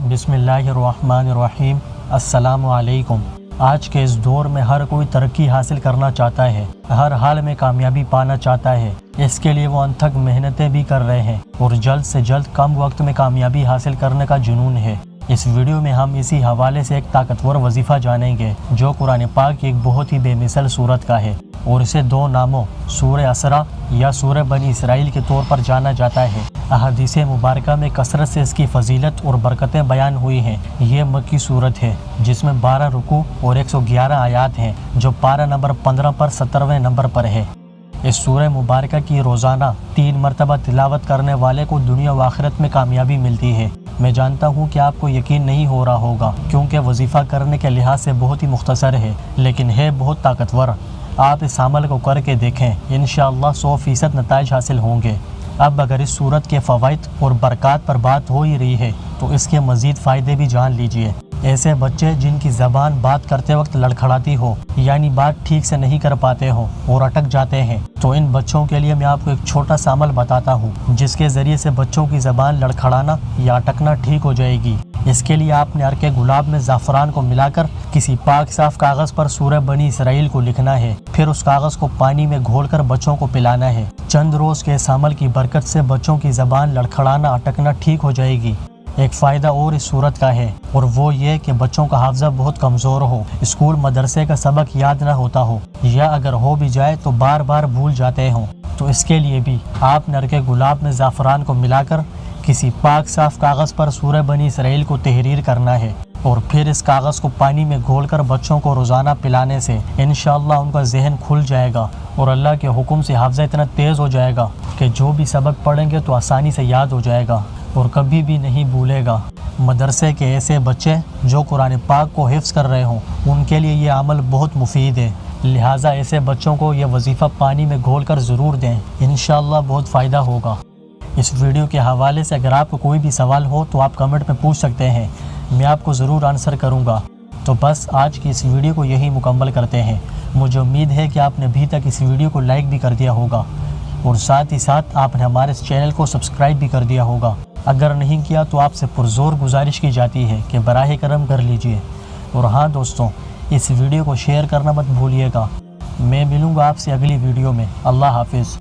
बिस्मिल्लाहिर्रहमानिर्रहीम। अस्सलामु अलैकुम। आज के इस दौर में हर कोई तरक्की हासिल करना चाहता है, हर हाल में कामयाबी पाना चाहता है। इसके लिए वो अनथक मेहनतें भी कर रहे हैं और जल्द से जल्द कम वक्त में कामयाबी हासिल करने का जुनून है। इस वीडियो में हम इसी हवाले से एक ताकतवर वजीफ़ा जानेंगे जो कुरान पाक की एक बहुत ही बेमिसल सूरत का है और इसे दो नामों सूरह असरा या सूरह बनी इसराइल के तौर पर जाना जाता है। अहादीस मुबारका में कसरत से इसकी फजीलत और बरकतें बयान हुई हैं। ये मक्की सूरत है जिसमें 12 रुकू और 111 आयात हैं जो पारा नंबर 15 पर 17वें नंबर पर है। इस सूरह मुबारका की रोज़ाना 3 मरतबा तिलावत करने वाले को दुनिया व आखिरत में कामयाबी मिलती है। मैं जानता हूँ कि आपको यकीन नहीं हो रहा होगा क्योंकि वजीफ़ा करने के लिहाज से बहुत ही मुख्तसर है, लेकिन है बहुत ताकतवर। आप इस अमल को करके देखें, इंशाअल्लाह 100% नताइज हासिल होंगे। अब अगर इस सूरत के फ़वाइद और बरक़ात पर बात हो ही रही है तो इसके मज़ीद फ़ायदे भी जान लीजिए। ऐसे बच्चे जिनकी ज़बान बात करते वक्त लड़खड़ाती हो, यानी बात ठीक से नहीं कर पाते हो और अटक जाते हैं, तो इन बच्चों के लिए मैं आपको एक छोटा सा अमल बताता हूँ जिसके ज़रिए से बच्चों की ज़बान लड़खड़ाना या अटकना ठीक हो जाएगी। इसके लिए आपने अर्के गुलाब में ज़ाफ़रान को मिलाकर किसी पाक साफ़ कागज़ पर सूरह बनी इसराइल को लिखना है। फिर उस कागज़ को पानी में घोलकर बच्चों को पिलाना है। चंद रोज़ के इस अमल की बरकत से बच्चों की ज़बान लड़खड़ाना अटकना ठीक हो जाएगी। एक फ़ायदा और इस सूरत का है और वो ये कि बच्चों का हाफ़ज़ा बहुत कमज़ोर हो, स्कूल मदरसे का सबक याद ना होता हो या अगर हो भी जाए तो बार बार भूल जाते हों, तो इसके लिए भी आपने अर्के गुलाब में ज़ाफ़रान को मिलाकर किसी पाक साफ़ कागज़ पर सूरह बनी इसराइल को तहरीर करना है और फिर इस कागज़ को पानी में घोलकर बच्चों को रोज़ाना पिलाने से इंशाअल्लाह उनका जहन खुल जाएगा और अल्लाह के हुक्म से हाफ़ज़ा इतना तेज़ हो जाएगा कि जो भी सबक पढ़ेंगे तो आसानी से याद हो जाएगा और कभी भी नहीं भूलेगा। मदरसे के ऐसे बच्चे जो कुरान पाक को हिफ्ज़ कर रहे हों उनके लिए ये अमल बहुत मुफीद है, लिहाजा ऐसे बच्चों को ये वजीफ़ा पानी में घोलकर ज़रूर दें, इंशाअल्लाह बहुत फ़ायदा होगा। इस वीडियो के हवाले से अगर आपको कोई भी सवाल हो तो आप कमेंट में पूछ सकते हैं, मैं आपको ज़रूर आंसर करूँगा। तो बस आज की इस वीडियो को यही मुकम्मल करते हैं। मुझे उम्मीद है कि आपने अभी तक इस वीडियो को लाइक भी कर दिया होगा और साथ ही साथ आपने हमारे इस चैनल को सब्सक्राइब भी कर दिया होगा। अगर नहीं किया तो आपसे पुरज़ोर गुजारिश की जाती है कि बराह करम कर लीजिए। और हाँ दोस्तों, इस वीडियो को शेयर करना मत भूलिएगा। मैं मिलूँगा आपसे अगली वीडियो में। अल्लाह हाफिज़।